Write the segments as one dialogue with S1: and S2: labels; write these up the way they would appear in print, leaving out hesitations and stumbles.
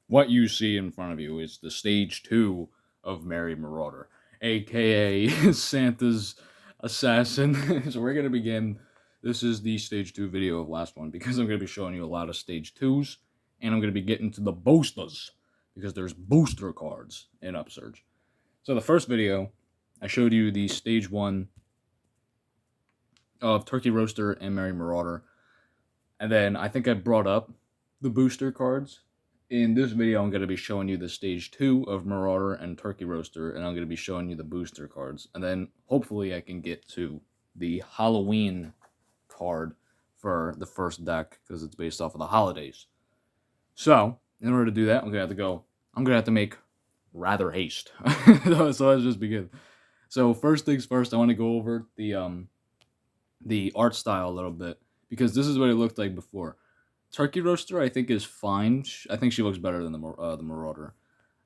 S1: What you see in front of you is the stage 2 of Merry Marauder, aka Santa's assassin. So we're gonna begin. This is the stage 2 video of last one because I'm gonna be showing you a lot of stage 2s, and I'm gonna be getting to the boosters because there's booster cards in Upsurge. So the first video, I showed you the stage 1 of Turkey Roaster and Merry Marauder, and then I think I brought up the booster cards. In this video, I'm going to be showing you the stage 2 of Marauder and Turkey Roaster, and I'm going to be showing you the booster cards. And then hopefully I can get to the Halloween card for the first deck, because it's based off of the holidays. So, in order to do that, I'm going to have to make rather haste. So let's just begin. So first things first, I want to go over the art style a little bit, because this is what it looked like before. Turkey Roaster, I think, is fine. I think she looks better than the Marauder.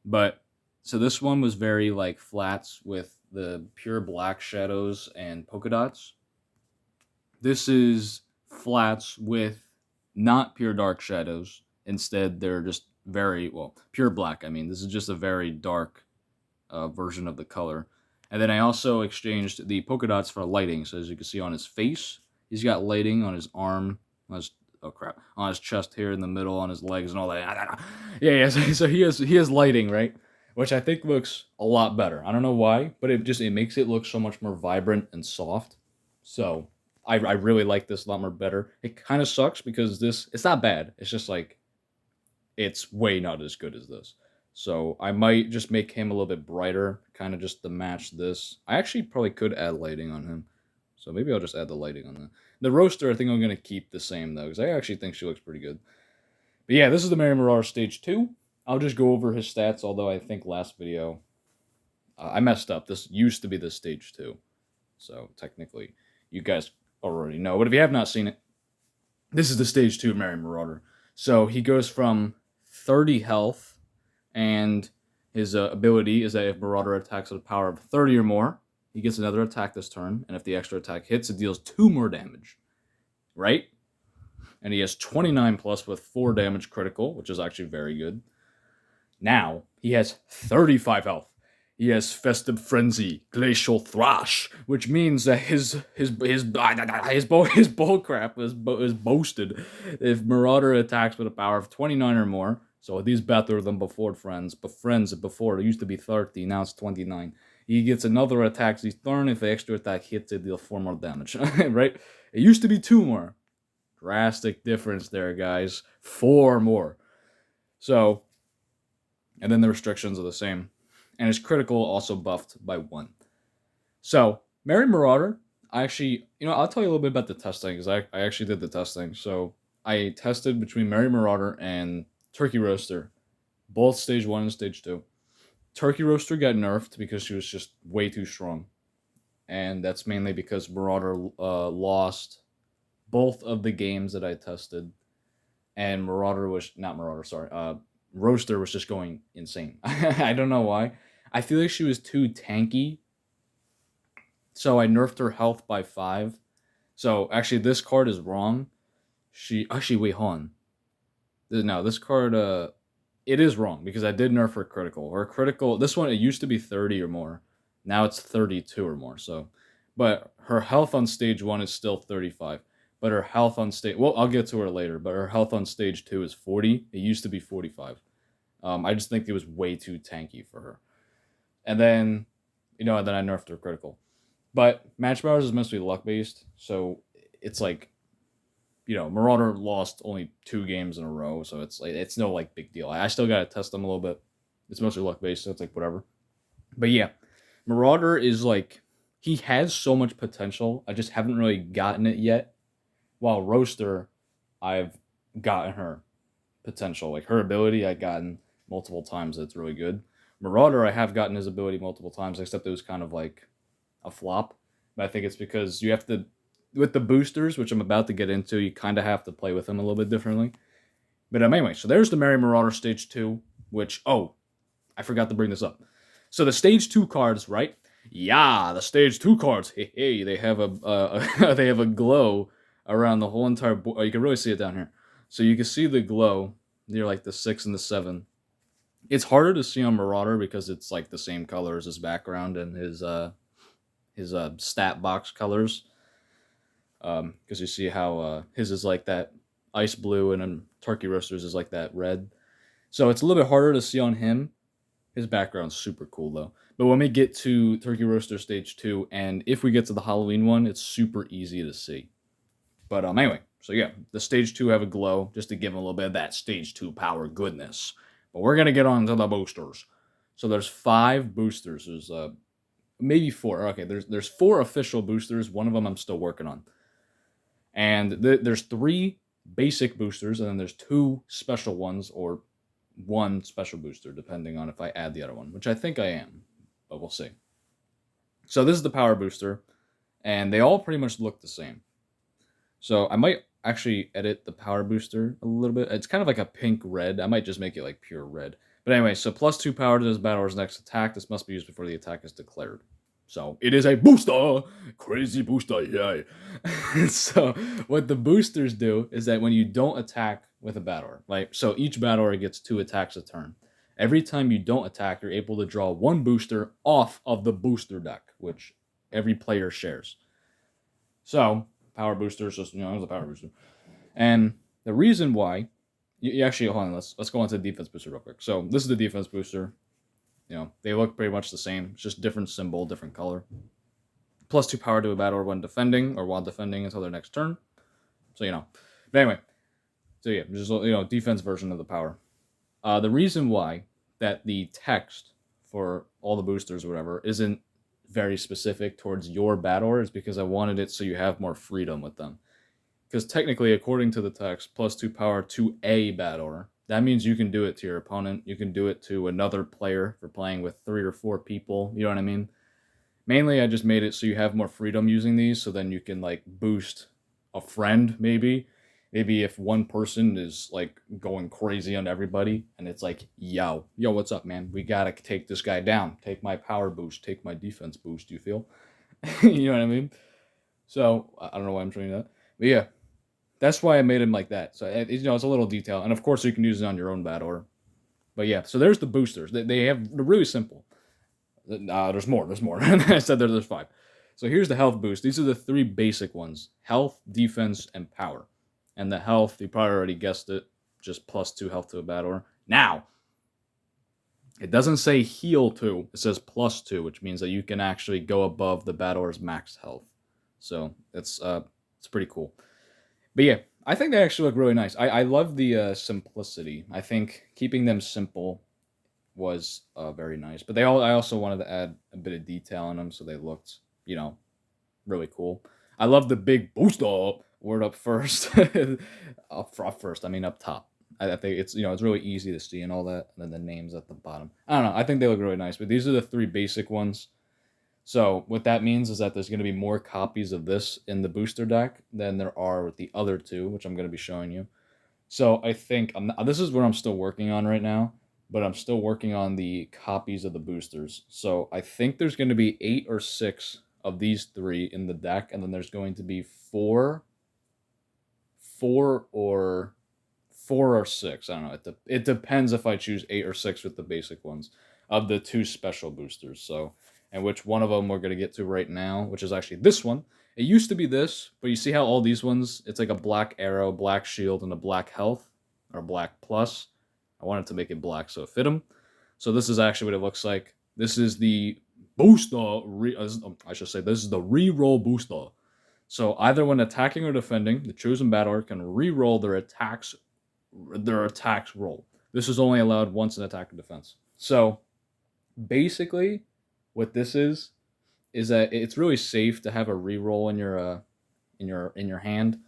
S1: But, so this one was very, like, flats with the pure black shadows and polka dots. This is flats with not pure dark shadows. Instead, they're just very, well, pure black. I mean, this is just a very dark version of the color. And then I also exchanged the polka dots for lighting. So as you can see on his face, he's got lighting on his arm, on his, oh crap, on his chest here in the middle, on his legs and all that. Yeah. So he has lighting, right? Which I think looks a lot better. I don't know why, but it makes it look so much more vibrant and soft. So I really like this a lot more better. It kind of sucks because it's not bad. It's just like, it's way not as good as this. So I might just make him a little bit brighter, kind of just to match this. I actually probably could add lighting on him. So maybe I'll just add the lighting on that. The Roaster, I think I'm going to keep the same, though, because I actually think she looks pretty good. But yeah, this is the Merry Marauder Stage 2. I'll just go over his stats, although I think last video, I messed up. This used to be the Stage 2. So technically, you guys already know. But if you have not seen it, this is the Stage 2 Merry Marauder. So he goes from 30 health, and his ability is that if Marauder attacks with a power of 30 or more, he gets another attack this turn, and if the extra attack hits, it deals 2 more damage. Right? And he has 29 plus with 4 damage critical, which is actually very good. Now, he has 35 health. He has Festive Frenzy, Glacial Thrash, which means that his bullcrap is boasted. If Marauder attacks with a power of 29 or more, so he's better than before friends. But friends before, it used to be 30, now it's 29. He gets another attack this turn. If the extra attack hits, it deals 4 more damage. Right? It used to be 2 more. Drastic difference there, guys. 4 more. So, and then the restrictions are the same. And his critical also buffed by 1. So, Merry Marauder, I actually, I'll tell you a little bit about the testing, because I actually did the testing. So, I tested between Merry Marauder and Turkey Roaster, both Stage 1 and Stage 2. Turkey Roaster got nerfed because she was just way too strong. And that's mainly because Marauder lost both of the games that I tested. And Roaster was just going insane. I don't know why. I feel like she was too tanky. So I nerfed her health by 5. So actually this card is wrong. Wait, hold on. No, this card, it is wrong because I did nerf her critical. Her critical, this one, it used to be 30 or more. Now it's 32 or more. So, but her health on stage 1 is still 35. But her health on stage, well, I'll get to her later, but her health on stage 2 is 40. It used to be 45. I just think it was way too tanky for her. And then, then I nerfed her critical. But MatchBattlers is mostly luck-based, so it's like, Marauder lost only 2 games in a row, so it's no, like, big deal. I still gotta test them a little bit. It's mostly luck-based, so it's like, whatever. But yeah, Marauder is like, he has so much potential. I just haven't really gotten it yet. While Roaster, I've gotten her potential. Like, her ability, I've gotten multiple times. That's really good. Marauder, I have gotten his ability multiple times, except it was kind of like a flop. But I think it's because you have to, with the boosters, which I'm about to get into, you kind of have to play with them a little bit differently. But anyway, so there's the Merry Marauder Stage 2, which, I forgot to bring this up. So the Stage 2 cards, right? Yeah, the Stage 2 cards. Hey, they have they have a glow around the whole entire board. You can really see it down here. So you can see the glow near like the 6 and the 7. It's harder to see on Marauder because it's like the same color as his background and his stat box colors. Because you see how his is like that ice blue and then Turkey Roasters is like that red. So it's a little bit harder to see on him. His background's super cool though. But when we get to Turkey Roaster Stage 2, and if we get to the Halloween one, it's super easy to see. But anyway, so yeah, the Stage 2 have a glow, just to give them a little bit of that Stage 2 power goodness. But we're going to get on to the boosters. So there's 5 boosters. There's maybe 4. Okay, there's 4 official boosters. One of them I'm still working on. And there's 3 basic boosters, and then there's 2 special ones, or 1 special booster, depending on if I add the other one, which I think I am, but we'll see. So this is the power booster, and they all pretty much look the same. So I might actually edit the power booster a little bit. It's kind of like a pink red. I might just make it like pure red. But anyway, so +2 power to this battler's next attack. This must be used before the attack is declared. So it is a booster! Crazy booster, yay! So what the boosters do is that when you don't attack with a battler, like, so each battler gets 2 attacks a turn. Every time you don't attack, you're able to draw 1 booster off of the booster deck, which every player shares. So power boosters, just, it's a power booster. And the reason why, you actually, hold on, let's go on to the defense booster real quick. So this is the defense booster. They look pretty much the same. It's just different symbol, different color. +2 power to a battler when defending, or while defending until their next turn. So, But anyway, so yeah, just, defense version of the power. The reason why that the text for all the boosters or whatever isn't very specific towards your battler is because I wanted it so you have more freedom with them. Because technically, according to the text, +2 power to a battler, that means you can do it to your opponent. You can do it to another player for playing with 3 or 4 people. You know what I mean? Mainly, I just made it so you have more freedom using these, so then you can, like, boost a friend, maybe. Maybe if one person is, like, going crazy on everybody, and it's like, yo, what's up, man? We gotta take this guy down. Take my power boost. Take my defense boost, you feel? You know what I mean? So, I don't know why I'm showing you that. But yeah, that's why I made him like that. So, it's a little detail. And, of course, you can use it on your own battler. But yeah, so there's the boosters. They're really simple. There's more. I said there's 5. So here's the health boost. These are the 3 basic ones: health, defense, and power. And the health, you probably already guessed it, just +2 health to a battler. Now, it doesn't say heal 2. It says +2, which means that you can actually go above the battler's max health. So it's pretty cool. But yeah, I think they actually look really nice. I love the simplicity. I think keeping them simple was very nice. But I also wanted to add a bit of detail on them so they looked, really cool. I love the big booster word up first. up first, I mean up top. I think it's it's really easy to see and all that, and then the names at the bottom. I don't know. I think they look really nice. But these are the 3 basic ones. So what that means is that there's going to be more copies of this in the booster deck than there are with the other 2, which I'm going to be showing you. So I think this is what I'm still working on right now, but I'm still working on the copies of the boosters. So I think there's going to be 8 or 6 of these 3 in the deck, and then there's going to be 4 or 6. I don't know. It depends if I choose 8 or 6 with the basic ones of the 2 special boosters. So, and which one of them we're going to get to right now, which is actually this one. It used to be this, but you see how all these ones, it's like a black arrow, black shield, and a black health, or black plus. I wanted to make it black so it fit them. So this is actually what it looks like. This is the booster, I should say, this is the reroll booster. So either when attacking or defending, the chosen battler can reroll their attacks roll. This is only allowed once in attack or defense. So basically, what this is that it's really safe to have a reroll in your hand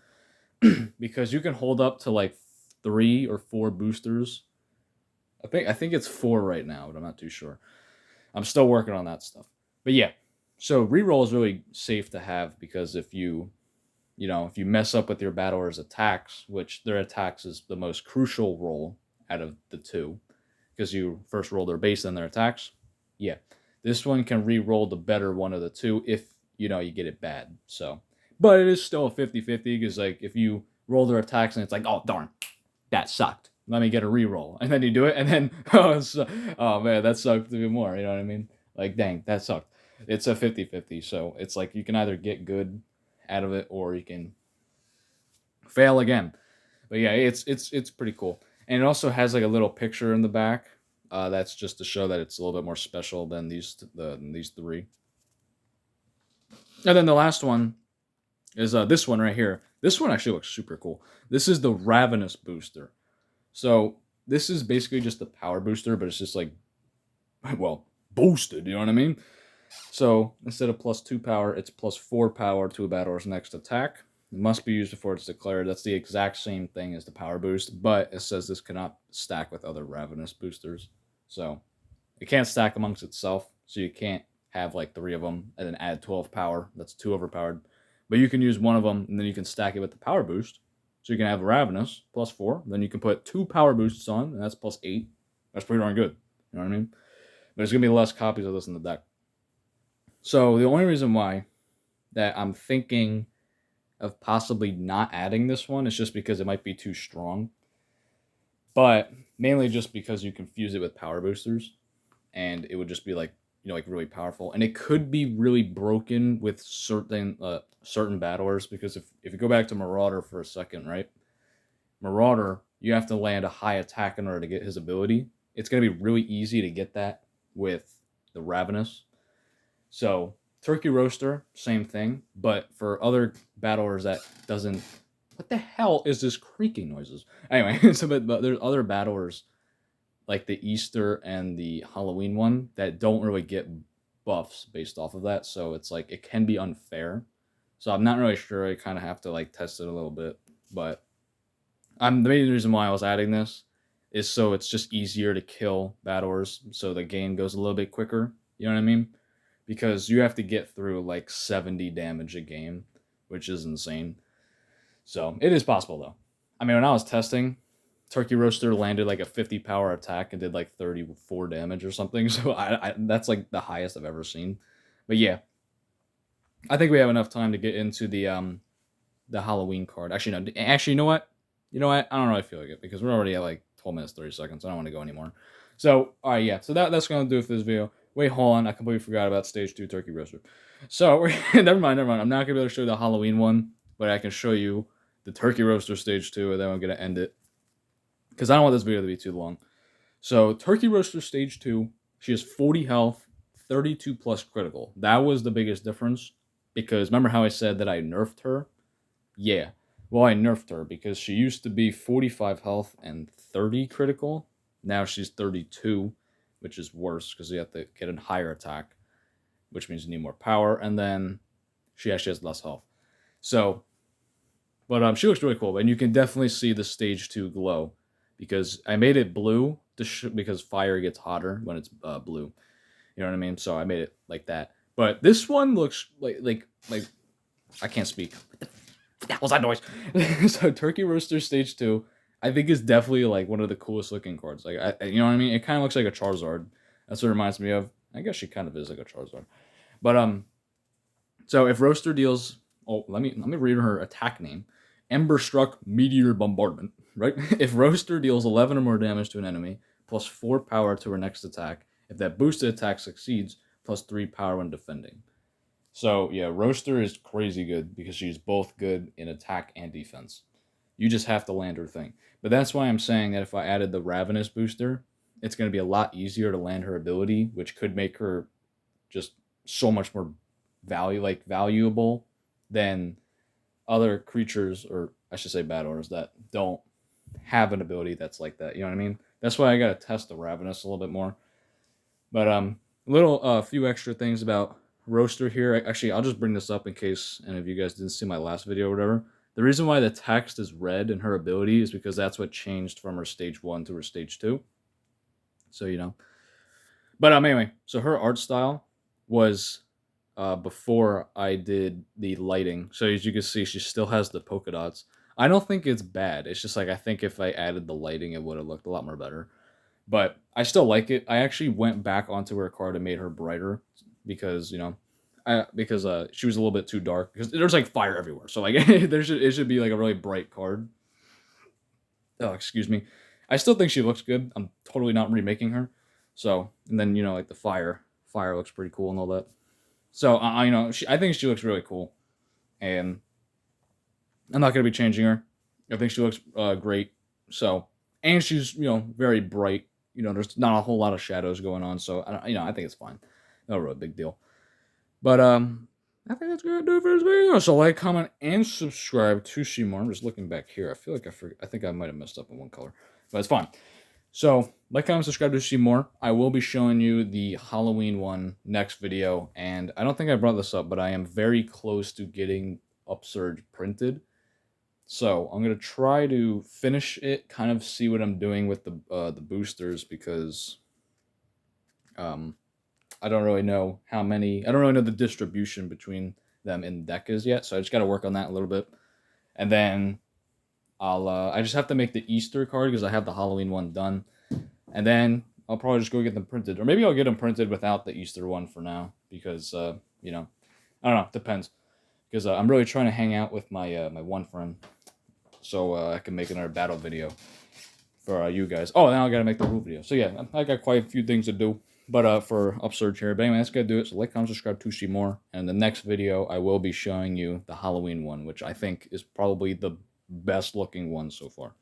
S1: because you can hold up to like 3 or 4 boosters. I think it's 4 right now, but I'm not too sure. I'm still working on that stuff. But yeah, so reroll is really safe to have because if you mess up with your battler's attacks, which their attacks is the most crucial roll out of the 2, because you first roll their base and their attacks. Yeah, this one can re-roll the better one of the 2 if you get it bad. So, but it is still a 50-50 because like if you roll their attacks and it's like, oh darn, that sucked. let me get a reroll. And then you do it, and then, oh man, that sucked even more, you know what I mean? Like, dang, that sucked. It's a 50-50, so it's like you can either get good out of it, or you can fail again. But yeah, it's pretty cool. And it also has like a little picture in the back. That's just to show that it's a little bit more special than these three. And then the last one is this one right here. This one actually looks super cool. This is the Ravenous Booster. So this is basically just a power booster, but it's just like, well, boosted, you know what I mean? So instead of +2 power, it's +4 power to a battler's next attack. It must be used before it's declared. That's the exact same thing as the power boost, but it says this cannot stack with other Ravenous boosters. So it can't stack amongst itself, so you can't have like 3 of them and then add 12 power. That's too overpowered. But you can use one of them, and then you can stack it with the power boost. So you can have Ravenous +4. Then you can put 2 power boosts on, and that's +8. That's pretty darn good. You know what I mean? But there's going to be less copies of this in the deck. So the only reason why that I'm thinking of possibly not adding this one is just because it might be too strong. But mainly just because you confuse it with power boosters, and it would just be like, like really powerful. And it could be really broken with certain battlers, because if you go back to Marauder for a second, right? Marauder, you have to land a high attack in order to get his ability. It's going to be really easy to get that with the Ravenous. So Turkey Roaster, same thing, but for other battlers that doesn't... What the hell is this creaking noises? Anyway, so but there's other battlers like the Easter and the Halloween one that don't really get buffs based off of that, so it's like it can be unfair. So I'm not really sure. I kind of have to like test it a little bit, but the main reason why I was adding this is so it's just easier to kill battlers, so the game goes a little bit quicker. You know what I mean? Because you have to get through like 70 damage a game, which is insane. So it is possible though. I mean, when I was testing, Turkey Roaster landed like a 50 power attack and did like 34 damage or something. So I that's like the highest I've ever seen. But yeah, I think we have enough time to get into the Halloween card. Actually, no. Actually, you know what? You know what? I don't really feel like it because we're already at like 12 minutes 30 seconds. I don't want to go anymore. So all right, yeah. So that's gonna do it for this video. Wait, hold on. I completely forgot about Stage 2 Turkey Roaster. So never mind. I'm not gonna be able to show you the Halloween one, but I can show you the Turkey Roaster Stage 2, and then I'm gonna end it because I don't want this video to be too long. So Turkey Roaster Stage 2, she has 40 health, 32 plus critical. That was the biggest difference, because remember how I said that I nerfed her? Yeah. Well, I nerfed her because she used to be 45 health and 30 critical. Now she's 32, which is worse because you have to get a higher attack, which means you need more power, and then she actually has less health. So, but she looks really cool, and you can definitely see the Stage 2 glow, because I made it blue because fire gets hotter when it's blue. You know what I mean? So I made it like that. But this one looks like I can't speak. What was that noise? So Turkey Roaster Stage 2, I think is definitely like one of the coolest looking cards. Like you know what I mean? It kind of looks like a Charizard. That's what it reminds me of. I guess she kind of is like a Charizard. But so if Roaster deals, let me read her attack name. Ember Struck Meteor Bombardment, right? If Roaster deals 11 or more damage to an enemy, plus 4 power to her next attack. If that boosted attack succeeds, plus 3 power when defending. So yeah, Roaster is crazy good because she's both good in attack and defense. You just have to land her thing. But that's why I'm saying that if I added the Ravenous booster, it's going to be a lot easier to land her ability, which could make her just so much more valuable than other creatures, or I should say battlers, that don't have an ability that's like that. You know what I mean? That's why I got to test the Ravenous a little bit more. But few extra things about Roaster here. Actually, I'll just bring this up in case any of you guys didn't see my last video or whatever. The reason why the text is red in her ability is because that's what changed from her Stage 1 to her Stage 2. So, you know. But anyway, so her art style was before I did the lighting. So as you can see, she still has the polka dots. I don't think it's bad. It's just like I think if I added the lighting, it would have looked a lot more better. But I still like it. I actually went back onto her card and made her brighter because, you know, she was a little bit too dark. Because there's like fire everywhere. So like it should be like a really bright card. Oh, excuse me. I still think she looks good. I'm totally not remaking her. So, and then, you know, like the fire looks pretty cool and all that. So, you know, I think she looks really cool. And I'm not going to be changing her. I think she looks great. So, and she's, you know, very bright. You know, there's not a whole lot of shadows going on. So, you know, I think it's fine. No real big deal. But, I think that's going to do it for this video. So, like, comment, and subscribe to see more. I'm just looking back here. I feel like I think I might have messed up in one color. But it's fine. So, like, comment, subscribe to see more. I will be showing you the Halloween one next video. And I don't think I brought this up, but I am very close to getting Upsurge printed. So, I'm going to try to finish it, kind of see what I'm doing with the boosters, because I don't really know how many, I don't really know the distribution between them in the deck is yet, so I just got to work on that a little bit. And then I just have to make the Easter card because I have the Halloween one done. And then I'll probably just go get them printed. Or maybe I'll get them printed without the Easter one for now, because, you know, I don't know, depends. Because I'm really trying to hang out with my my one friend, so I can make another battle video for you guys. Oh, now I gotta make the rule video. So yeah, I got quite a few things to do. But for Upsurge here. But anyway, that's gonna do it. So like, comment, subscribe to see more. And in the next video, I will be showing you the Halloween one, which I think is probably the best looking one so far.